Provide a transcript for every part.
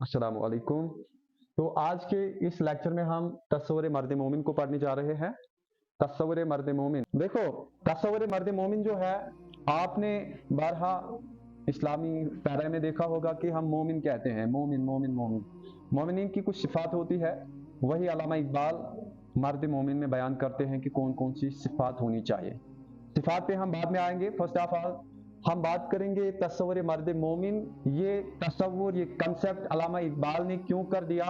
अस्सलाम वालेकुम। तो आज के इस लेक्चर में हम तस्वुर मर्द मोमिन को पढ़ने जा रहे हैं। तस्वुर मर्द मोमिन, देखो तस्वुर मर्द मोमिन जो है, आपने बारहा इस्लामी पैरा में देखा होगा कि हम मोमिन कहते हैं, मोमिन मोमिन मोमिन। मोमिन की कुछ सिफात होती है, वही अल्लामा इकबाल मर्द मोमिन में बयान करते हैं कि कौन कौन सी सिफात होनी चाहिए। सिफात पे हम बाद में आएंगे। फर्स्ट ऑफ ऑल हम बात करेंगे तस्वुर मर्द मोमिन। ये तस्वुर, ये कंसेप्ट अल्लामा इकबाल ने क्यों कर दिया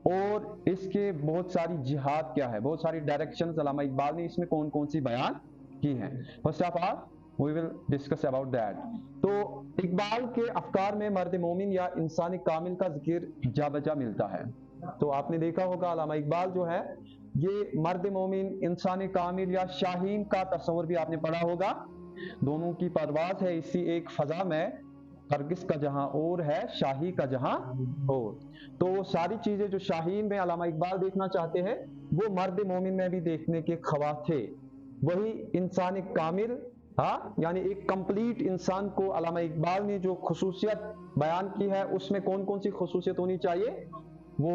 और इसके बहुत सारी जिहाद क्या है, बहुत सारी डायरेक्शंस अल्लामा इकबाल ने इसमें कौन कौन सी बयान की हैं। First of all we will discuss about that. तो इकबाल के अफकार में मर्द मोमिन या इंसानी कामिल का जिक्र जा बजा मिलता है। तो आपने देखा होगा अल्लामा इकबाल जो है, ये मर्द मोमिन, इंसानी कामिल या शाहीन का तस्वर भी आपने पढ़ा होगा। दोनों की परवाज है इसी एक फजा में, करगिस का जहां और है, शाही का जहां और। तो वो सारी चीजें जो शाहीन में अल्लामा इकबाल देखना चाहते हैं, वो मर्द मोमिन में भी देखने के ख्वाह थे। वही इंसान कामिल, हाँ, यानी एक कंप्लीट इंसान को अल्लामा इकबाल ने जो खुसूसियत बयान की है, उसमें कौन कौन सी खुसूसियत होनी चाहिए, वो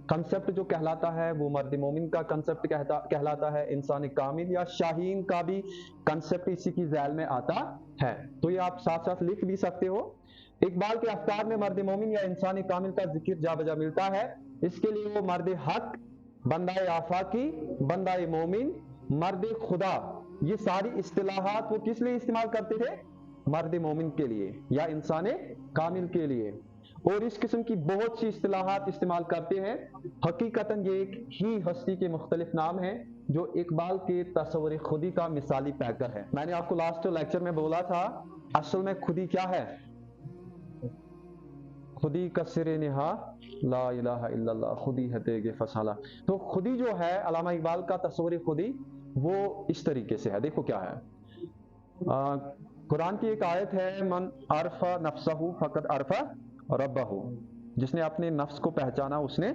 कंसेप्ट जो कहलाता है वो मर्द मोमिन का कंसेप्ट कहलाता है। इंसान कामिल या शाहीन का भी कंसेप्ट इसी की झैल में आता है। तो ये आप साथ साथ लिख भी सकते हो। इकबाल के अफ्कार में मर्द मोमिन या इंसान कामिल का जिक्र जा बजा मिलता है। इसके लिए वो मर्द हक, बंदाए आफाकी, बंदाए मोमिन, मर्द खुदा, ये सारी इस्तिलाहात वो किस लिए इस्तेमाल करते थे? मर्द मोमिन के लिए या इंसान कामिल के लिए। और इस किस्म की बहुत सी इस्तिलाहात इस्तेमाल करते हैं। हकीकतन ये एक ही हस्ती के मुख्तलिफ नाम हैं जो इकबाल के तस्वुर खुदी का मिसाली पैकर है। मैंने आपको लास्ट लेक्चर में बोला था, असल में खुदी क्या है? खुदी का सिरे निहा ला इलाहा इल्लल्लाह, खुदी है तेगे फसाला। तो खुदी जो है, अल्लामा इकबाल का तस्वुर खुदी वो इस तरीके से है। देखो क्या है, कुरान की एक आयत है, मन अरफा नफ्सहू फकत अरफा रब्बहू, जिसने अपने नफ्स को पहचाना उसने,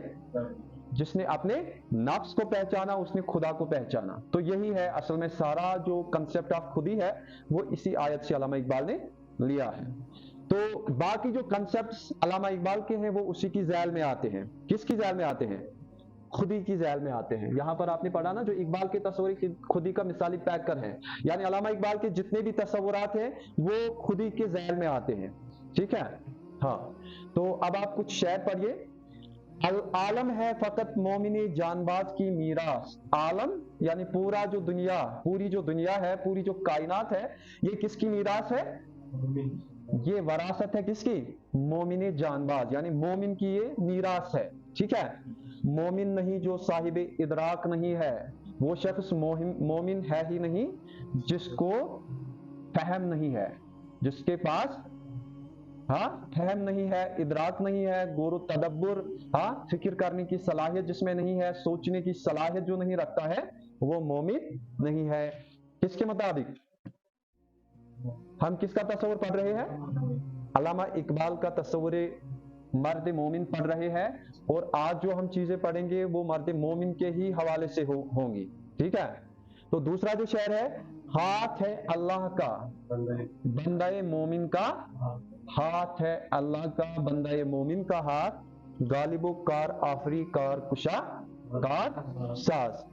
जिसने अपने नफ्स को पहचाना उसने खुदा को पहचाना। तो यही है असल में सारा जो कंसेप्ट ऑफ खुदी है, वो इसी आयत से अल्लामा इकबाल ने लिया है। तो बाकी जो कंसेप्ट्स अल्लामा इकबाल के हैं वो उसी की झैल में आते हैं। किसकी झैल में आते हैं? खुदी की झैल में आते हैं। यहां पर आपने पढ़ा ना, जो इकबाल के तस्वुर खुदी का मिसाली पैकर है, यानी अल्लामा इकबाल के जितने भी तस्वुरात हैं वो खुदी के झैल में आते हैं। ठीक है, हाँ। तो अब आप कुछ शेर पढ़िए। अल आलम है फकत मोमिनी जानबाज की मीरास। आलम यानी पूरा जो दुनिया, पूरी जो दुनिया है, पूरी जो कायनात है, ये किसकी मीरास है? ये वरासत है किसकी? मोमिन जानबाज, यानी मोमिन की ये मीरास है। ठीक है, मोमिन नहीं जो साहिब इदराक नहीं है, वो शख्स मोमिन है ही नहीं जिसको फहम नहीं है, जिसके पास हाँ फहम नहीं है, इदराक नहीं है, गौर तदब्बुर, हाँ फिक्र करने की सलाहियत जिसमें नहीं है, सोचने की सलाहियत जो नहीं रखता है, वो मोमिन नहीं है। किसके मुताबिक हम किसका तस्वुर पढ़ रहे हैं? अल्लामा इकबाल का तस्वुर मर्द मोमिन पढ़ रहे हैं। और आज जो हम चीजें पढ़ेंगे वो मर्द मोमिन के ही हवाले से होंगी। ठीक है, तो दूसरा जो शेर है, हाथ है अल्लाह का बंदाए मोमिन का, हाथ है अल्लाह का बंदाए मोमिन का हाथ, गालिबो कार आफरी कार कुशा कार साज।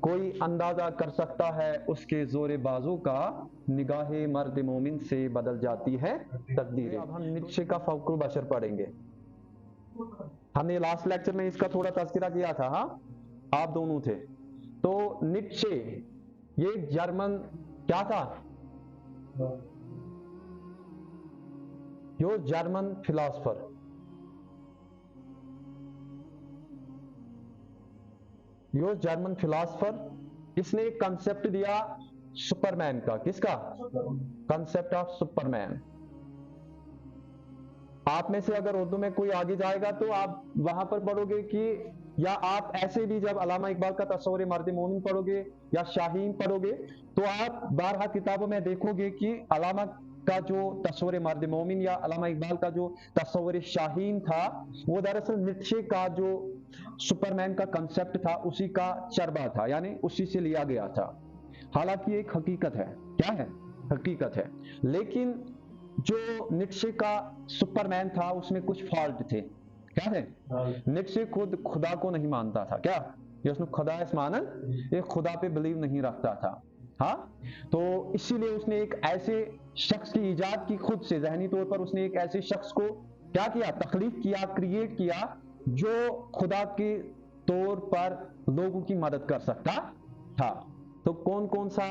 कोई अंदाजा कर सकता है उसके जोरे बाजू का, निगाहे मर्द मोमिन से बदल जाती है तकदीरें। अब हम नीचे का फौकुल बशर पढ़ेंगे। हमने लास्ट लेक्चर में इसका थोड़ा तज़किरा किया था, हाँ, आप दोनों थे। तो नीचे ये जर्मन क्या था? यो जर्मन फिलोसफर, यो जर्मन फिलोसफर, इसने एक कंसेप्ट दिया सुपरमैन का। किसका? Concept of Superman. आप में से अगर उर्दू में कोई आगे जाएगा तो आप वहां पर पढ़ोगे कि, या आप ऐसे भी जब अल्लामा इकबाल का तस्वुर मर्द मोमिन पढ़ोगे या शाहीन पढ़ोगे, तो आप बारहा किताबों में देखोगे कि अल्लामा का जो तस्वुर मर्द मोमिन या अल्लामा इकबाल का जो तस्वुर शाहीन था, वो दरअसल नीत्शे का जो सुपरमैन का कंसेप्ट था उसी का चरबा था, यानी उसी से लिया गया था। हालांकि एक हकीकत है। क्या है? हकीकत है। लेकिन जो नीत्शे का सुपरमैन था उसमें कुछ फॉल्ट थे। क्या है, निश्चय खुद खुदा को नहीं मानता था। क्या ये उसने खुदा मानन, ये खुदा पे बिलीव नहीं रखता था। हाँ, तो इसीलिए उसने एक ऐसे शख्स की इजाद की, खुद से जहनी तौर पर उसने एक ऐसे शख्स को क्या किया, तख्लीक किया, क्रिएट किया, जो खुदा के तौर पर लोगों की मदद कर सकता था। तो कौन कौन सा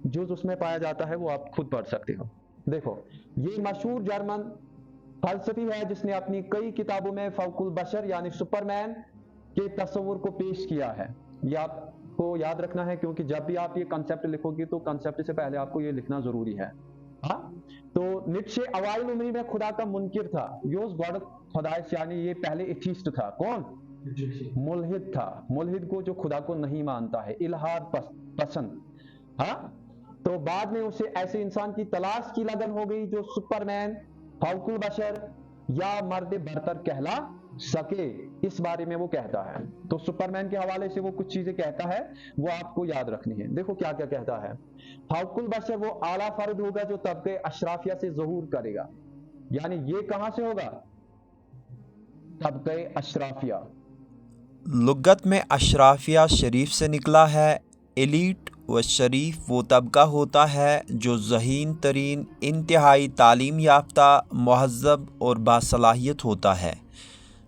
जुज उसमें पाया जाता है वो आप खुद पढ़ सकते हो। देखो, ये मशहूर जर्मन फलसफी है जिसने अपनी कई किताबों में फौकुल बशर यानी सुपरमैन के तस्वुर को पेश किया है। ये आपको याद रखना है, क्योंकि जब भी आप ये कंसेप्ट लिखोगे तो कंसेप्ट से पहले आपको ये लिखना जरूरी है। हाँ, तो नीत्शे अवाइल उम्री में खुदा का मुनकिर था। योस गॉड खुदाइश, यानी ये पहले एथीस्ट था। कौन, मुल्हिद था। मुल्हिद को जो खुदा को नहीं मानता है, इल्हाद पसंद। हाँ, तो बाद में उसे ऐसे इंसान की तलाश की लगन हो गई जो सुपरमैन, फौकुल बशर या मर्द बरतर कहला सके। इस बारे में वो कहता है। तो सुपरमैन के हवाले से वो कुछ चीजें कहता है, वो आपको याद रखनी है। देखो क्या क्या कहता है। फौकुल बशर वो आला फर्द होगा जो तबके अशराफिया से ज़हूर करेगा। यानी ये कहां से होगा, तबके अशराफिया। लुगत में अशराफिया शरीफ से निकला है। एलीट व शरीफ वो तबका होता है जो ज़हीन तरीन, इंतहाई तालीम याफ्ता, महज़ब और बासलाहियत होता है।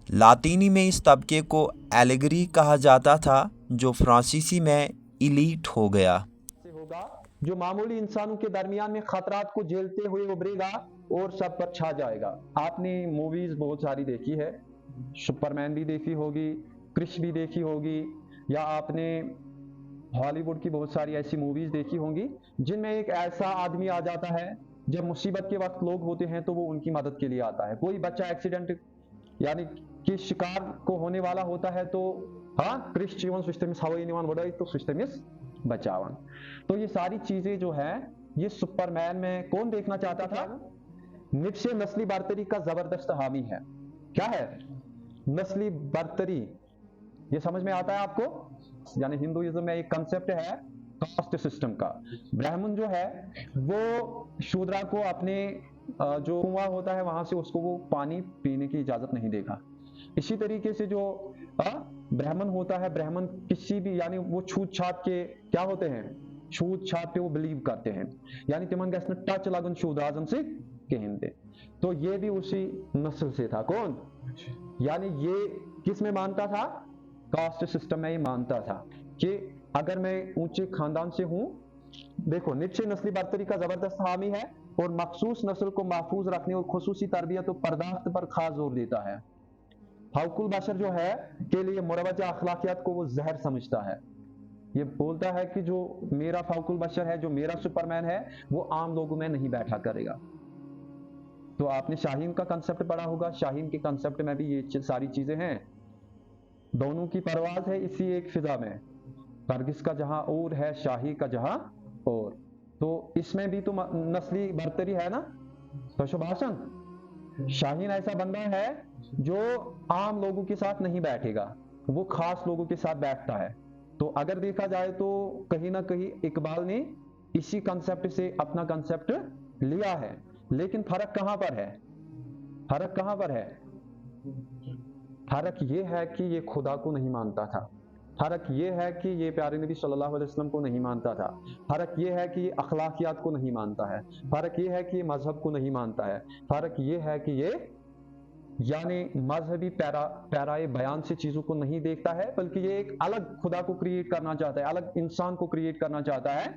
लातीनी में इस तबके को एलेगरी कहा जाता था, जो फ्रांसीसी में इलीट हो गया। होगा जो मामूली इंसानों के दरमियान में खतरात को झेलते हुए उभरेगा और सब पर छा जाएगा। आपने मूवीज बहुत सारी देखी है, सुपरमैन भी देखी होगी, क्रिश भी देखी होगी, या आपने हॉलीवुड की बहुत सारी ऐसी मूवीज देखी होंगी जिनमें एक ऐसा आदमी आ जाता है, जब मुसीबत के वक्त लोग होते हैं तो वो उनकी मदद के लिए आता है। कोई बच्चा एक्सीडेंट यानी कि शिकार को होने वाला होता है तो हाँ, क्रिश जीवन सिस्टमिस हवाई निवान वडाई तो सिस्टमिस बचावन। तो ये सारी चीजें जो है ये सुपरमैन में कौन देखना चाहता था, नीत्शे नस्ली बर्तरी का जबरदस्त हामी है। क्या है नस्ली बर्तरी, ये समझ में आता है आपको। यानी हिंदुइज्म में एक कंसेप्ट है कास्ट सिस्टम का। ब्राह्मण जो है वो शूद्रा को अपने जो कुआं होता है वहां से उसको वो पानी पीने की इजाजत नहीं देगा। इसी तरीके से जो ब्राह्मण होता है, ब्राह्मण किसी भी यानी वो छूत छात के क्या होते हैं, छूत छात पे वो बिलीव करते हैं। यानी तिमन गैस में टच लगन शूद्राजन से कहते। तो ये भी उसी नस्ल से था। कौन, यानी ये किस में मानता था, कास्ट सिस्टम में ही मानता था कि अगर मैं ऊंचे खानदान से हूं। देखो, नीत्शे नस्ली बर्तरी का जबरदस्त हामी है और मखसूस नस्ल को महफूज रखने और खुसूसी तरबियत और पर्दाश्त पर खास जोर देता है। फौकुल बशर जो है के लिए मुरवजा अखलाकियात को वो जहर समझता है। ये बोलता है कि जो मेरा फौकुल बशर है, जो मेरा सुपरमैन है, वो आम लोगों में नहीं बैठा करेगा। तो आपने शाहीन का कंसेप्ट पढ़ा होगा, शाहीन के कंसेप्ट में भी ये सारी चीजें हैं। दोनों की परवाज है इसी एक फिजा में, परगिस का जहां और है, शाही का जहां और। तो इसमें भी तो नस्ली बर्तरी है ना। तो सुभाषण, शाहीन ऐसा बंदा है जो आम लोगों के साथ नहीं बैठेगा, वो खास लोगों के साथ बैठता है। तो अगर देखा जाए तो कहीं ना कहीं इकबाल ने इसी कंसेप्ट से अपना कंसेप्ट लिया है। लेकिन फर्क कहां पर है, फर्क कहां पर है, फर्क ये है कि ये खुदा को नहीं मानता था। फर्क ये है कि ये प्यारे नबी सल्लल्लाहु अलैहि वसल्लम को नहीं मानता था। फर्क ये है कि ये अखलाकियात को नहीं मानता है। फर्क ये है कि ये मजहब को नहीं मानता है। फर्क ये है कि ये यानी मजहबी पैराए बयान से चीजों को नहीं देखता है, बल्कि ये एक अलग खुदा को क्रिएट करना चाहता है, अलग इंसान को क्रिएट करना चाहता है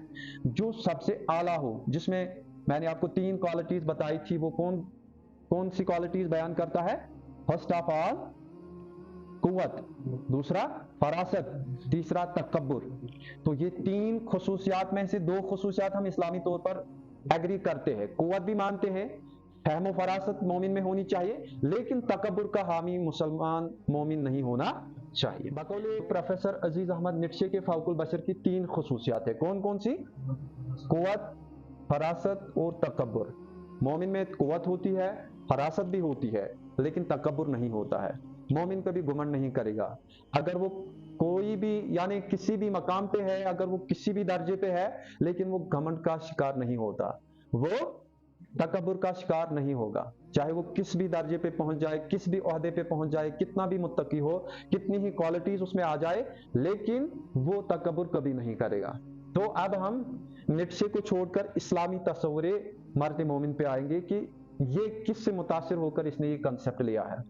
जो सबसे आला हो। जिसमें मैंने आपको 3 क्वालिटीज बताई थी, वो कौन कौन सी क्वालिटीज बयान करता है। फर्स्ट ऑफ ऑल कुव्वत, दूसरा फरासत, तीसरा तकब्बुर। तो ये 3 खुसूसियात में से 2 खुसूसियात हम इस्लामी तौर पर एग्री करते हैं। कुव्वत भी मानते हैं, फहम फरासत मोमिन में होनी चाहिए, लेकिन तकब्बुर का हामी मुसलमान मोमिन नहीं होना चाहिए। बकौले प्रोफेसर अजीज अहमद नीत्शे के फौकुल बशर की 3 खुसूसियात है। कौन कौन सी, कुव्वत, फरासत और तकब्बुर। मोमिन में कुव्वत होती है, फरासत भी होती है, लेकिन तकब्बुर नहीं होता है। मोमिन कभी घमंड नहीं करेगा। अगर वो कोई भी यानी किसी भी मकाम पे है, अगर वो किसी भी दर्जे पे है, लेकिन वो घमंड का शिकार नहीं होता। वो तकब्बुर का शिकार नहीं होगा, चाहे वो किस भी दर्जे पे पहुंच जाए, किस भी ओहदे पे पहुंच जाए, कितना भी मुत्तकी हो, कितनी ही क्वालिटीज उसमें आ जाए, लेकिन वो तकब्बुर कभी नहीं करेगा। तो अब हम निट्शे को छोड़कर इस्लामी तस्वुरे मर्द मोमिन पे आएंगे कि ये किससे मुतासिर होकर इसने ये कंसेप्ट लिया है।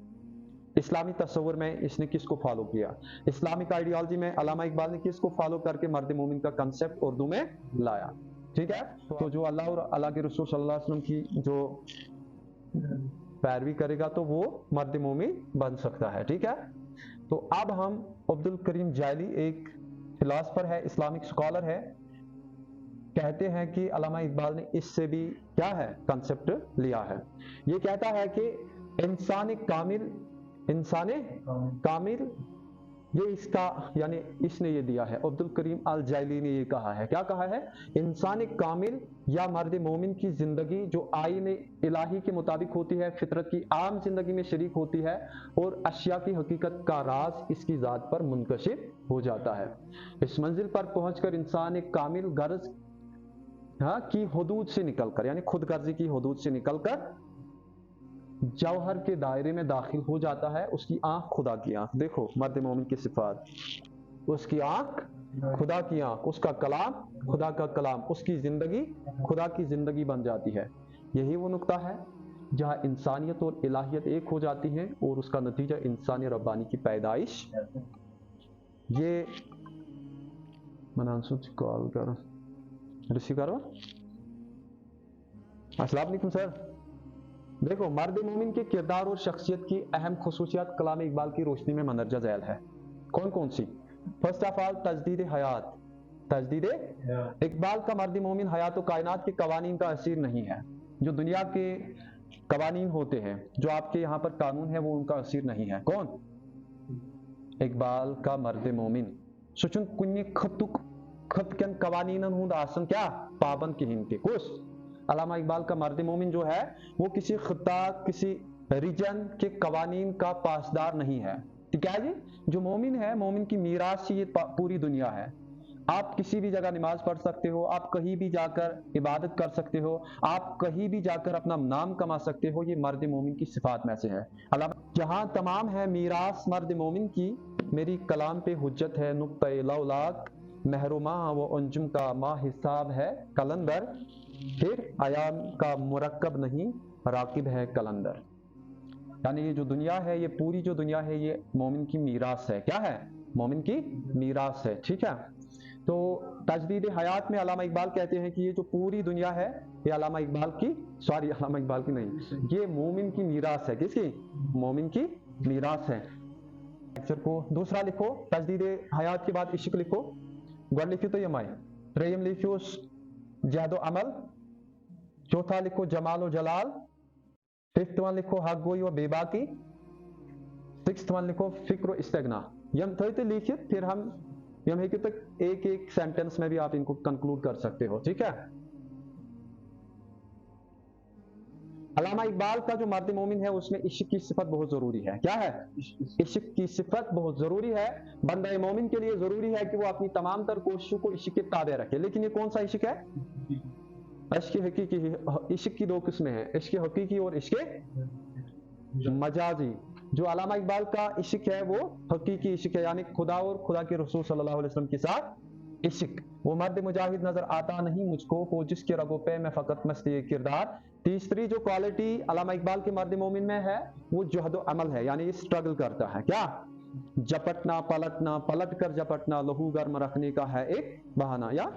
इस्लामी तस्वुर में इसने किसको फॉलो किया, इस्लामिक आइडियोलॉजी में अल्लामा इकबाल ने किसको फॉलो करके मर्द मोमिन का कंसेप्ट उर्दू में लाया। ठीक है, तो जो अल्लाह और अल्लाह के रसूल सल्लल्लाहु अलैहि वसल्लम की जो पैरवी करेगा तो वो मर्द मोमिन बन सकता है। ठीक है, तो अब हम अब्दुल करीम जायली एक फिलोसफर है, इस्लामिक स्कॉलर है, कहते हैं कि अल्लामा इकबाल ने इससे भी क्या है कंसेप्ट लिया है। ये कहता है कि इंसान कामिल ये इसका यानी इसने ये दिया है, अब्दुल करीम अल जायली ने ये कहा है। क्या कहा है? इंसान कामिल या मर्द मोमिन की जिंदगी जो आईन इलाही के मुताबिक होती है, फितरत की आम जिंदगी में शरीक होती है और अशिया की हकीकत का राज इसकी जात पर मुनकशिफ हो जाता है। इस मंजिल पर पहुंचकर इंसान कामिल गर्ज की हदूद से निकलकर यानी खुद गर्जी की हदूद से निकलकर जौहर के दायरे में दाखिल हो जाता है। उसकी आंख खुदा की आंख, देखो मर्द मोमिन की सिफात, उसकी आंख खुदा की आंख, उसका कलाम खुदा का कलाम, उसकी जिंदगी खुदा की जिंदगी बन जाती है। यही वो नुक्ता है जहां इंसानियत और इलाहियत एक हो जाती हैं और उसका नतीजा इंसानी रब्बानी की पैदाइश। ये मनासुच कॉल करो रिसीव करो। अस्सलाम वालेकुम सर। देखो मर्द मोमिन के किरदार और शख्सियत की अहम खसूसियात कलाम इकबाल की रोशनी में मंदरजा झैल है। कौन कौन सी? फर्स्ट ऑफ ऑल तजदीद हयात। तजदीद इकबाल का मर्द मोमिन हयात और कायनात के कवानीन का असीर नहीं है। जो दुनिया के कवानीन होते हैं, जो आपके यहाँ पर कानून है, वो उनका असीर नहीं है। कौन? इकबाल का मर्द मोमिन सुचुन कुन्नी खतकन कवानीनन हूं आसन क्या पाबंद किहिन के कुछ। अल्लामा इकबाल का मर्द मोमिन जो है वो किसी खिता किसी रीजन के कवानीन का पासदार नहीं है। ठीक है जी, जो मोमिन है, मोमिन की मीरास से ये पूरी दुनिया है। आप किसी भी जगह नमाज पढ़ सकते हो, आप कहीं भी जाकर इबादत कर सकते हो, आप कहीं भी जाकर अपना नाम कमा सकते हो। ये मर्द मोमिन की सिफात में से है। अल्लाह जहां तमाम है मीरास मर्द मोमिन की, मेरी कलाम पे हुज्जत है नुक्ते लौलाक, महरुमा वो अंजुम का माँ हिसाब है कलंदर, फिर आयाम का मुरक्कब नहीं राकिब है कलंदर। यानी ये जो दुनिया है, ये पूरी जो दुनिया है, ये मोमिन की मीरास है। क्या है? मोमिन की मीरास है। ठीक है, तो तजदीद हयात में अल्लामा इकबाल कहते हैं कि ये जो पूरी दुनिया है ये अल्लामा इकबाल की अल्लामा इकबाल की नहीं, ये मोमिन की मीरास है। किसकी? मोमिन की मीरास है। लेक्चर को दूसरा लिखो, तजदीद हयात के बाद इश्क लिखो, गौर लिखियो तो ये माई प्रेम लिखियो जहदो अमल, चौथा लिखो जमाल व जलाल, फिफ्थ वन लिखो हक गोई व बेबाकी, सिक्स्थ वन लिखो फिक्र इस्तेगना। यम थे लिखित, फिर हम यम है कि तक एक एक सेंटेंस में भी आप इनको कंक्लूड कर सकते हो। ठीक है, अल्लामा इकबाल का जो मर्द मोमिन है उसमें इश्क की सिफत बहुत जरूरी है। क्या है? इश्क की सिफत बहुत जरूरी है। बंदा मोमिन के लिए जरूरी है कि वो अपनी तमाम तर कोशिशों को इश्क के ताबे रखे। लेकिन ये कौन सा इश्क है? इश्क हकीकी। इश्क की दो किस्में हैं, इश्क हकीकी और इश्क मजाजी। जो अल्लामा इकबाल का इश्क है वो हकीकी इश्क है, यानी खुदा और खुदा के रसूल सल्लल्लाहु अलैहि वसल्लम के साथ इश्क। वो मर्द मुजाहिद नजर आता नहीं मुझको, हो जिसके रगों पे मैं फकत मस्ती किरदार। तीसरी जो क्वालिटी अल्लामा इकबाल के मर्द मोमिन में है वो जुहद अमल है, यानी स्ट्रगल करता है। क्या? झपटना पलटना, पलट कर झपटना, लहू गर्म रखने का है एक बहाना। या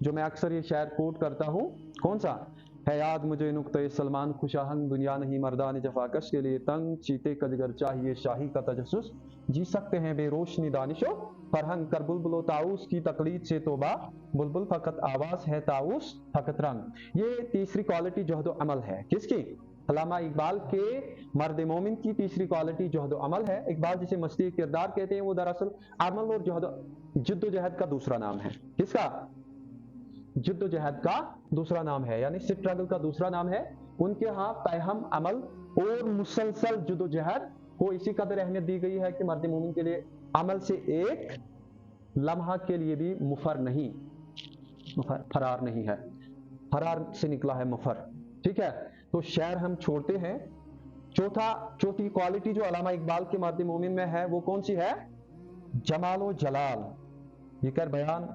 जो मैं अक्सर ये शायर कोट करता हूँ, कौन सा है? याद मुझे नुक्ते सलमान खुशाहंग, दुनिया नहीं मर्दान जफाकश के लिए तंग, चीते कजगर चाहिए शाही का तजस्सुस, जी सकते हैं बेरोशनी दानिशो फरहंग, कर बुलबुलो ताऊस की तकलीद से तोबा, बुलबुल फकत आवाज है ताऊस फकत रंग। ये तीसरी क्वालिटी जुहद अमल है। किसकी? अल्लामा इकबाल के मर्द मोमिन की तीसरी क्वालिटी जुहद अमल है। इकबाल जिसे मस्ती किरदार कहते हैं वो दरअसल अमल और जिद्दोजहद का दूसरा नाम है। किसका? जिद्दोजहद का दूसरा नाम है, यानी स्ट्रगल का दूसरा नाम है। उनके यहाँ पैहम अमल और मुसलसल जिद्दोजहद को इसी कदर अहमियत दी गई है कि मर्द मोमिन के लिए अमल से एक लम्हा के लिए भी फरार नहीं है। फरार से निकला है मुफर। ठीक है, तो शेर हम छोड़ते हैं। चौथी क्वालिटी जो अल्लामा इकबाल के मर्द मोमिन में है वो कौन सी है? जमालो जलाल। ये कर बयान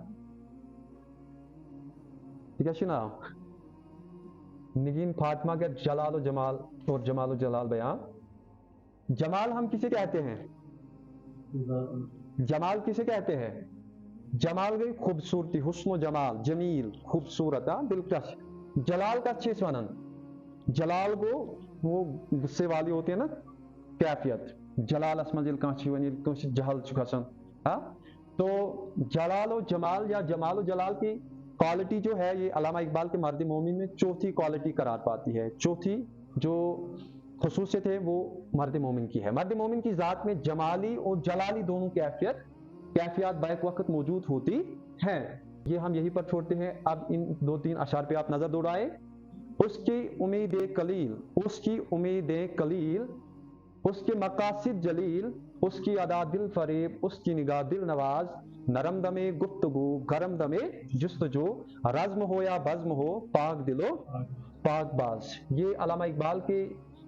ठीक है ना, निगीन फातिमा के जलालो जमाल और जमालो जलाल बयान। जमाल हम किसे कहते हैं? जमाल किसे कहते हैं? जमाल गई खूबसूरती, हुस्न जमाल, जमील, खूबसूरत, दिलकश। जलाल का 6 सनन, जलाल को वो गुस्से वाली होती है ना कैफियत, जलाल असमजिल कांची वनी कुछ जहल चुकासन। हाँ, तो जलाल और जमाल या जमाल और जलाल की क्वालिटी जो है ये अल्लामा इकबाल के मर्द मोमिन में चौथी क्वालिटी करार पाती है। चौथी जो खुसूसियत है वो मर्द मोमिन की है। मर्द मोमिन की ज़ात में जमाली और जलाली दोनों कैफियत बैक वक्त मौजूद होती हैं। ये हम यहीं पर छोड़ते हैं। अब इन 2-3 अशार पे आप नजर दौड़ाएं। उसकी उम्मीदें कलील, उसकी उम्मीदें कलील, उसके मकासिद जलील, उसकी अदा दिल फरेब, उसकी निगाह दिल नवाज, नरम दमे गुफ्तगू, गरम दमे जुस्तजू, रज़्म हो या बज़्म हो, पाक दिलो पाकबाज। ये अल्लामा इकबाल के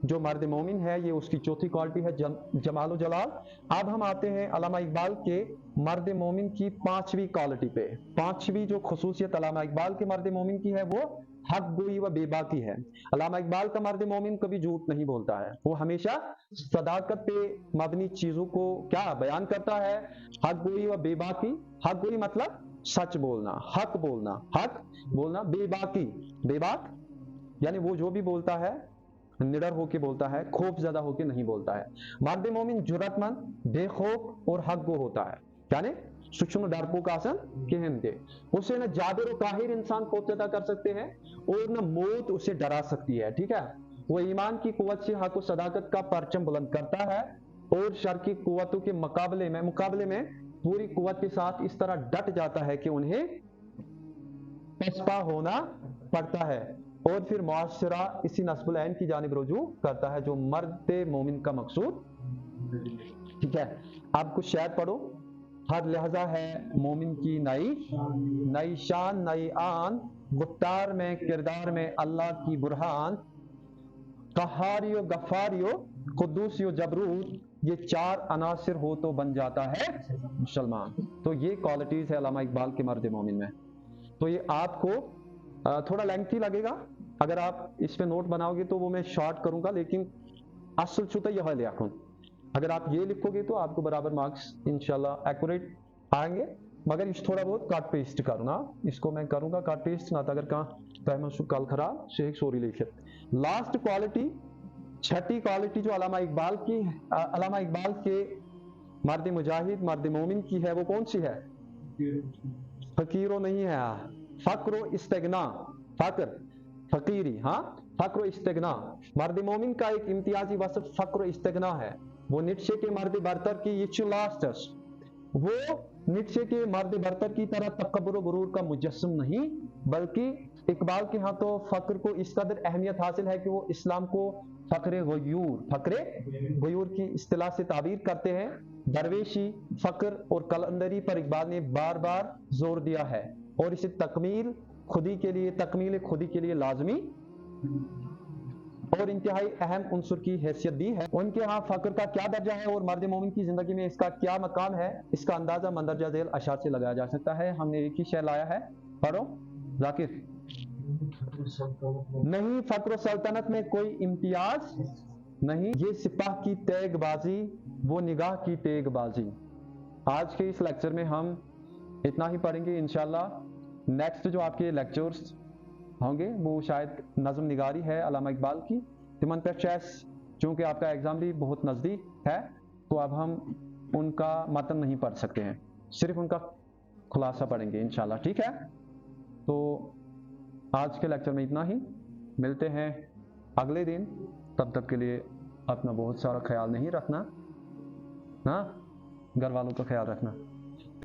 जो मर्द मोमिन है ये उसकी चौथी क्वालिटी है, जमाल जलाल। अब हम आते हैं अल्लामा इकबाल के मर्द मोमिन की 5वीं क्वालिटी पे। 5वीं जो खुसूसियत अल्लामा इकबाल के मर्द मोमिन की है वो हक गोई व बेबाकी है। अल्लामा इकबाल का मर्द मोमिन कभी झूठ नहीं बोलता है, वो हमेशा सदाकत पे मबनी चीजों को क्या बयान करता है? हक गोई व बेबाकी। हक गोई मतलब सच बोलना, हक बोलना, बेबाकी, बेबाक यानी वो जो भी बोलता है निडर होके बोलता है, खौफ ज़्यादा होके नहीं बोलता है। मर्द मोमिन जुर्रतमंद, बेखौफ और हक गो होता है, यानी सूक्ष्म डरपोक आसन कहन के। उसे न जाबिर और काहिर इंसान खौफजदा कर सकते हैं और न मौत उसे डरा सकती है। ठीक है, वो ईमान की कुव्वत से हक और सदाकत का परचम बुलंद करता है और शर की कुव्वतों के मुकाबले में पूरी कुव्वत के साथ इस तरह डट जाता है कि उन्हें पसपा होना पड़ता है और फिर मुआशरा इसी नस्बुल ऐन की जानिब रुजू करता है जो मर्द मोमिन का मकसूद। ठीक है, आप कुछ शायद पढ़ो। हर लहजा है मोमिन की नई शान, नई आन, गुफ्तार में किरदार में अल्लाह की बुरहान, कहारियो गफारियो कुद्दूसियो जबरूत, ये 4 अनासिर हो तो बन जाता है मुसलमान। तो ये क्वालिटीज है अल्लामा इकबाल के मर्द मोमिन में। तो ये आपको थोड़ा लेंथी लगेगा, अगर आप इस पे नोट बनाओगे तो वो मैं शॉर्ट करूंगा, लेकिन असल छुता यह लिखूं। अगर आप ये लिखोगे तो आपको बराबर मार्क्स इंशाल्लाह एक्यूरेट आएंगे। मगर इस थोड़ा बहुत कट पेस्ट करना, इसको मैं करूंगा कट पेस्ट ना, अगर कहाँ कल खराब शेख सोरी लिखे। लास्ट क्वालिटी, 6ठी क्वालिटी जो अल्लामा इकबाल के मर्द मुजाहिद मर्द मोमिन की है वो कौन सी है? फकीरो नहीं है, फक्र इस्तिगना, फकीरी, हाँ, फक्र इस्तिगना। मर्द मोमिन का एक इम्तियाजी वसफ फक्र इस्तिगना है। वो नीत्शे के मर्द बरतर की इचुलास्टस, वो नीत्शे के मर्द बरतर की तरह तकब्बुर व गुरूर का मुजस्सम नहीं, बल्कि इकबाल के यहाँ तो फक्र को इस कदर अहमियत हासिल है कि वो इस्लाम को फक्र गयूर की इस्तिलाह से ताबीर करते हैं। दरवेशी, फक्र और कलंदरी पर इकबाल ने बार बार जोर दिया है और इसे तकमील खुदी के लिए लाजमी और इंतहाई अहम उनसुर की हैसियत दी है। उनके यहाँ फक्र का क्या दर्जा है और मर्द मोमिन की जिंदगी में इसका क्या मकाम है, इसका अंदाजा मंदरजा झेल अशार से लगाया जा सकता है। हमने एक ही शेर लाया है, पढ़ो जाकिर। नहीं फक्र सल्तनत में कोई इम्तियाज नहीं, ये सिपाह की तेगबाजी, वो निगाह की तेगबाजी। आज के इस लेक्चर में हम इतना ही पढ़ेंगे इंशाल्लाह। नेक्स्ट जो आपके लेक्चर्स होंगे वो शायद नज़म निगारी है अल्लामा इकबाल की, तिमन पे चैस, चूँकि आपका एग्ज़ाम भी बहुत नज़दीक है तो अब हम उनका मतन नहीं पढ़ सकते हैं, सिर्फ उनका खुलासा पढ़ेंगे इंशाल्लाह। ठीक है, तो आज के लेक्चर में इतना ही, मिलते हैं अगले दिन। तब तक के लिए अपना बहुत सारा ख्याल नहीं रखना, हाँ, घर वालों का ख्याल रखना।